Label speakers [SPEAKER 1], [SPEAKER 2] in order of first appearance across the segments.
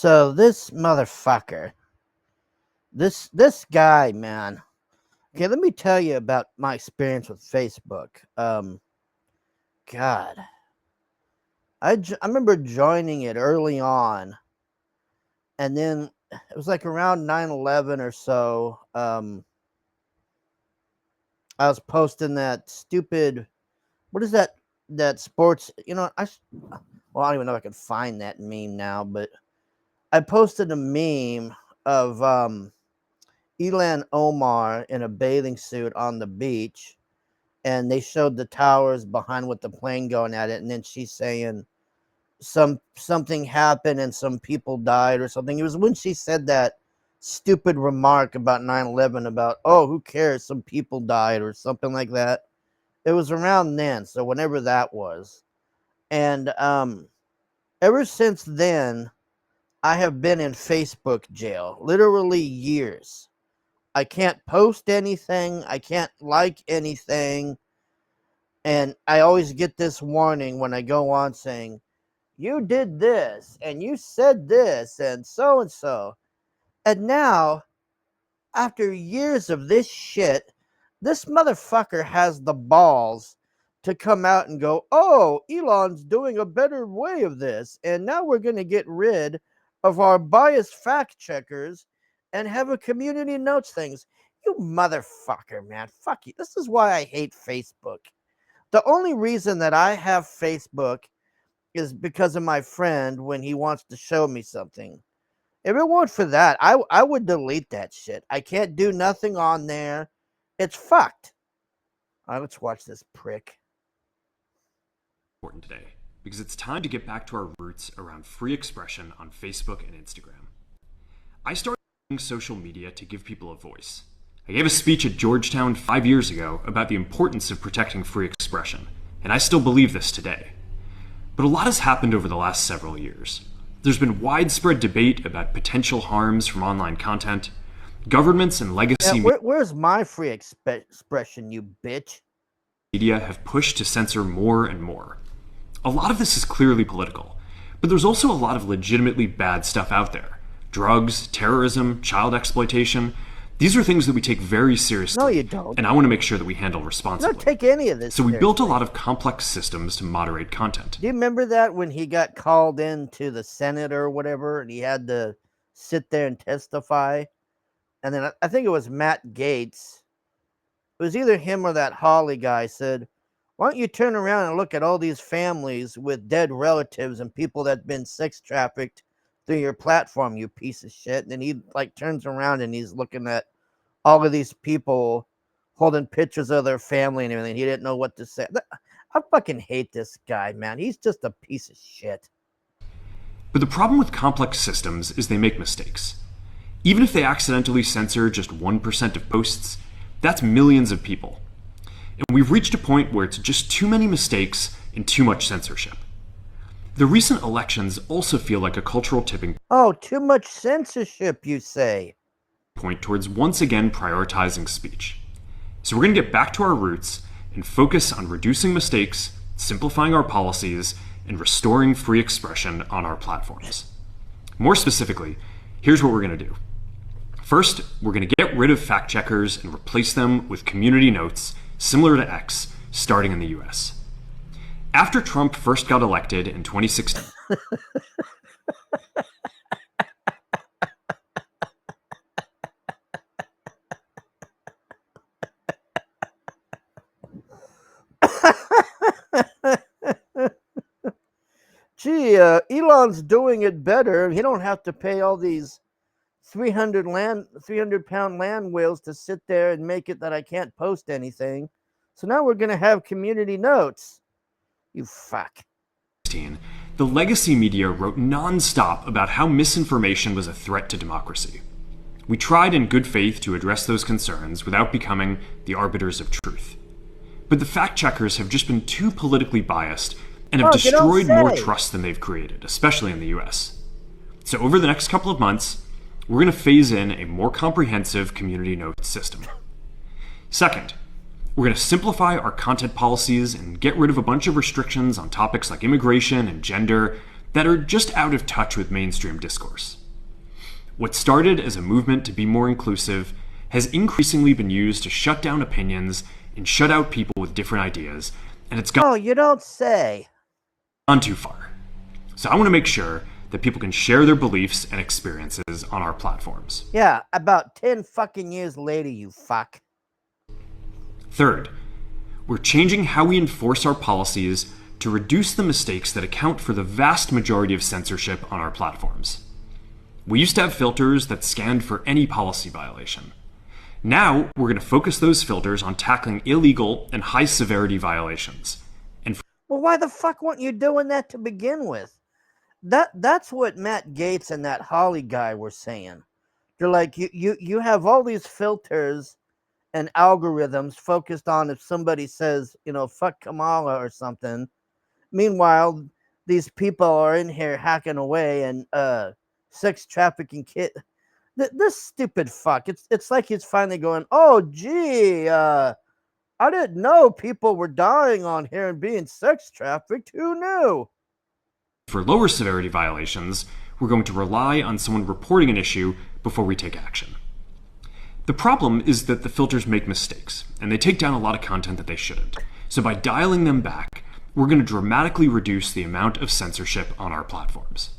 [SPEAKER 1] So this motherfucker, this guy, man. Okay, let me tell you about my experience with Facebook. God, I remember joining it early on, and then it was like around 9/11 or so. I was posting that stupid, what is that sports? Well, I don't even know if I can find that meme now, but I posted a meme of Ilan Omar in a bathing suit on the beach, and they showed the towers behind with the plane going at it, and then she's saying something happened and some people died or something. It was when she said that stupid remark about 9/11 about, oh, who cares, some people died or something like that. It was around then, so whenever that was. And ever since then, I have been in Facebook jail, literally years. I can't post anything. I can't like anything. And I always get this warning when I go on saying, you did this and you said this and so and so. And now, after years of this shit, this motherfucker has the balls to come out and go, oh, Elon's doing a better way of this. And now we're going to get rid of our biased fact checkers and have a community notes things. You motherfucker, man. Fuck you. This is why I hate Facebook. The only reason that I have Facebook is because of my friend when he wants to show me something. If it weren't for that, I would delete that shit. I can't do nothing on there. It's fucked. All right, let's watch this prick.
[SPEAKER 2] Important today, because it's time to get back to our roots around free expression on Facebook and Instagram. I started using social media to give people a voice. I gave a speech at Georgetown 5 years ago about the importance of protecting free expression, and I still believe this today. But a lot has happened over the last several years. There's been widespread debate about potential harms from online content. Governments and legacy
[SPEAKER 1] where's my free expression, you bitch?
[SPEAKER 2] Media have pushed to censor more and more. A lot of this is clearly political, but there's also a lot of legitimately bad stuff out there. Drugs, terrorism, child exploitation. These are things that we take very seriously.
[SPEAKER 1] No, you don't.
[SPEAKER 2] And I want to make sure that we handle responsibly.
[SPEAKER 1] You don't take any of this
[SPEAKER 2] So we
[SPEAKER 1] seriously.
[SPEAKER 2] built a lot of complex systems to moderate content.
[SPEAKER 1] Do you remember that when he got called into the Senate or whatever, and he had to sit there and testify? And then I think it was Matt Gaetz. It was either him or that Hawley guy said, why don't you turn around and look at all these families with dead relatives and people that have been sex trafficked through your platform, you piece of shit. And then he turns around and he's looking at all of these people holding pictures of their family and everything. He didn't know what to say. I fucking hate this guy, man. He's just a piece of shit.
[SPEAKER 2] But the problem with complex systems is they make mistakes. Even if they accidentally censor just 1% of posts, that's millions of people. And we've reached a point where it's just too many mistakes and too much censorship. The recent elections also feel like a cultural tipping
[SPEAKER 1] Oh, too much censorship, you say?
[SPEAKER 2] Point towards once again prioritizing speech. So we're going to get back to our roots and focus on reducing mistakes, simplifying our policies, and restoring free expression on our platforms. More specifically, here's what we're going to do. First, we're going to get rid of fact checkers and replace them with community notes similar to X, starting in the US. After Trump first got elected in 2016,
[SPEAKER 1] Gee, Elon's doing it better. He don't have to pay all these 300-pound land whales to sit there and make it that I can't post anything. So now we're going to have community notes. You fuck.
[SPEAKER 2] the legacy media wrote non-stop about how misinformation was a threat to democracy. We tried in good faith to address those concerns without becoming the arbiters of truth. But the fact-checkers have just been too politically biased and have destroyed more trust than they've created, especially in the US. So over the next couple of months, we're going to phase in a more comprehensive community notes system. Second, we're going to simplify our content policies and get rid of a bunch of restrictions on topics like immigration and gender that are just out of touch with mainstream discourse. What started as a movement to be more inclusive has increasingly been used to shut down opinions and shut out people with different ideas, and it's
[SPEAKER 1] Oh, you don't say.
[SPEAKER 2] gone too far. So I want to make sure that people can share their beliefs and experiences on our platforms.
[SPEAKER 1] Yeah, about 10 fucking years later, you fuck.
[SPEAKER 2] Third, we're changing how we enforce our policies to reduce the mistakes that account for the vast majority of censorship on our platforms. We used to have filters that scanned for any policy violation. Now, we're going to focus those filters on tackling illegal and high-severity violations.
[SPEAKER 1] Well, why the fuck weren't you doing that to begin with? That's what Matt Gaetz and that Holly guy were saying. They're like, you have all these filters and algorithms focused on if somebody says, fuck Kamala or something. Meanwhile, these people are in here hacking away and sex trafficking kid. This stupid fuck. It's like he's finally going, oh gee, I didn't know people were dying on here and being sex trafficked. Who knew?
[SPEAKER 2] For lower severity violations, we're going to rely on someone reporting an issue before we take action. The problem is that the filters make mistakes, and they take down a lot of content that they shouldn't. So by dialing them back, we're going to dramatically reduce the amount of censorship on our platforms.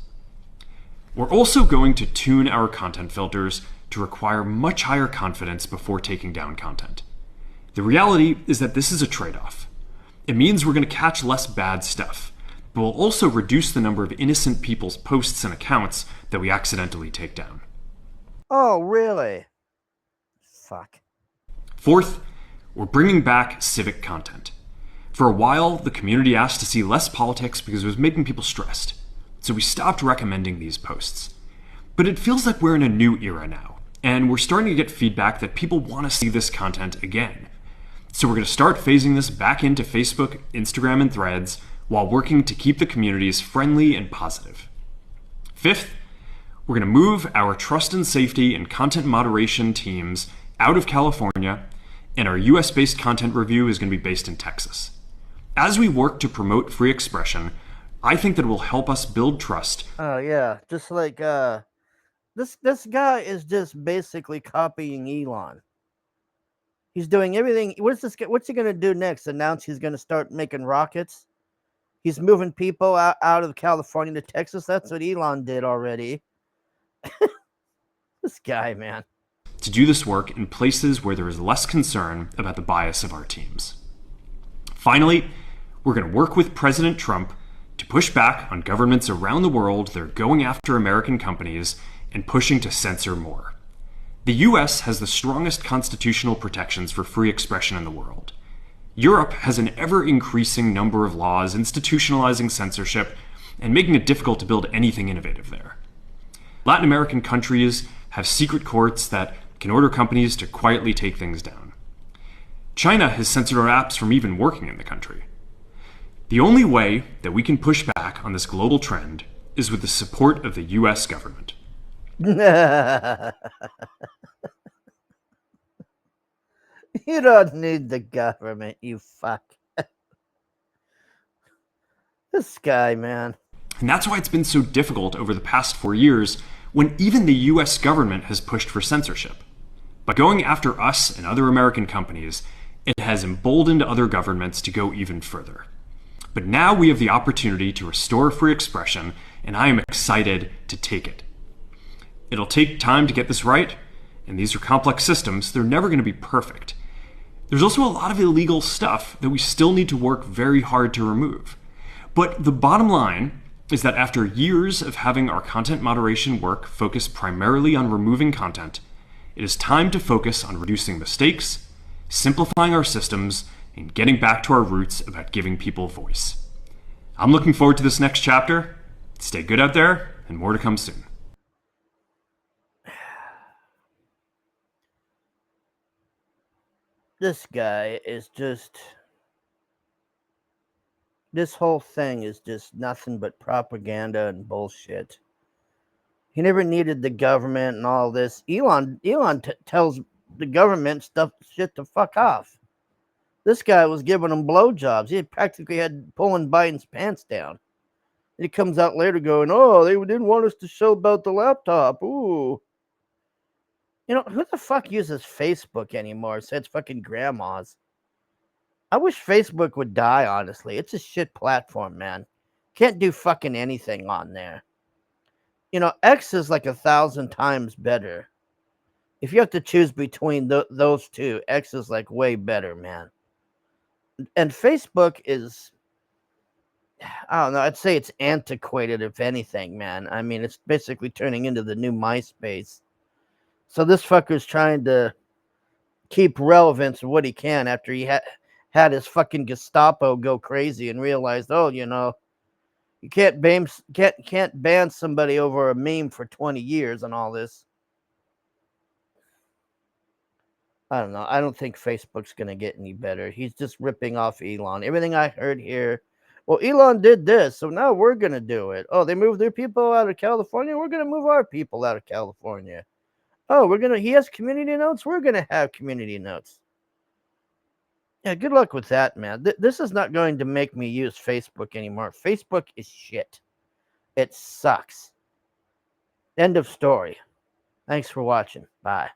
[SPEAKER 2] We're also going to tune our content filters to require much higher confidence before taking down content. The reality is that this is a trade-off. It means we're going to catch less bad stuff, but we'll also reduce the number of innocent people's posts and accounts that we accidentally take down.
[SPEAKER 1] Oh, really? Fuck.
[SPEAKER 2] Fourth, we're bringing back civic content. For a while, the community asked to see less politics because it was making people stressed, so we stopped recommending these posts. But it feels like we're in a new era now, and we're starting to get feedback that people want to see this content again. So we're going to start phasing this back into Facebook, Instagram, and Threads while working to keep the communities friendly and positive. Fifth, we're going to move our trust and safety and content moderation teams out of California, and our US-based content review is going to be based in Texas. As we work to promote free expression, I think that it will help us build trust.
[SPEAKER 1] Oh yeah, just like this guy is just basically copying Elon. He's doing everything. What's he gonna do next? Announce he's gonna start making rockets? He's moving people out of California to Texas. That's what Elon did already. This guy, man.
[SPEAKER 2] To do this work in places where there is less concern about the bias of our teams. Finally, we're going to work with President Trump to push back on governments around the world that are going after American companies and pushing to censor more. The US has the strongest constitutional protections for free expression in the world. Europe has an ever-increasing number of laws institutionalizing censorship and making it difficult to build anything innovative there. Latin American countries have secret courts that can order companies to quietly take things down. China has censored our apps from even working in the country. The only way that we can push back on this global trend is with the support of the US government.
[SPEAKER 1] You don't need the government, you fuck. This guy, man.
[SPEAKER 2] And that's why it's been so difficult over the past 4 years when even the US government has pushed for censorship. By going after us and other American companies, it has emboldened other governments to go even further. But now we have the opportunity to restore free expression, and I am excited to take it. It'll take time to get this right, and these are complex systems. They're never going to be perfect. There's also a lot of illegal stuff that we still need to work very hard to remove. But the bottom line is that after years of having our content moderation work focus primarily on removing content, it is time to focus on reducing mistakes, simplifying our systems, and getting back to our roots about giving people voice. I'm looking forward to this next chapter. Stay good out there, and more to come soon.
[SPEAKER 1] This guy is just... This whole thing is just nothing but propaganda and bullshit. He never needed the government and all this. Elon tells the government shit to fuck off. This guy was giving them blowjobs. He practically had pulling Biden's pants down. It comes out later going, oh, they didn't want us to show about the laptop. Ooh. You know, who the fuck uses Facebook anymore? Says fucking grandmas. I wish Facebook would die, honestly. It's a shit platform, man. Can't do fucking anything on there. You know, X is like 1,000 times better. If you have to choose between those two, X is like way better, man. And Facebook is, I don't know, I'd say it's antiquated, if anything, man. I mean, it's basically turning into the new MySpace. So this fucker's trying to keep relevance of what he can after he had his fucking Gestapo go crazy and realized, oh, you know, you can't ban somebody over a meme for 20 years and all this. I don't know. I don't think Facebook's going to get any better. He's just ripping off Elon. Everything I heard here, well, Elon did this, so now we're going to do it. Oh, they moved their people out of California. We're going to move our people out of California. Oh, he has community notes. We're going to have community notes. Yeah, good luck with that, man. This is not going to make me use Facebook anymore. Facebook is shit. It sucks. End of story. Thanks for watching. Bye.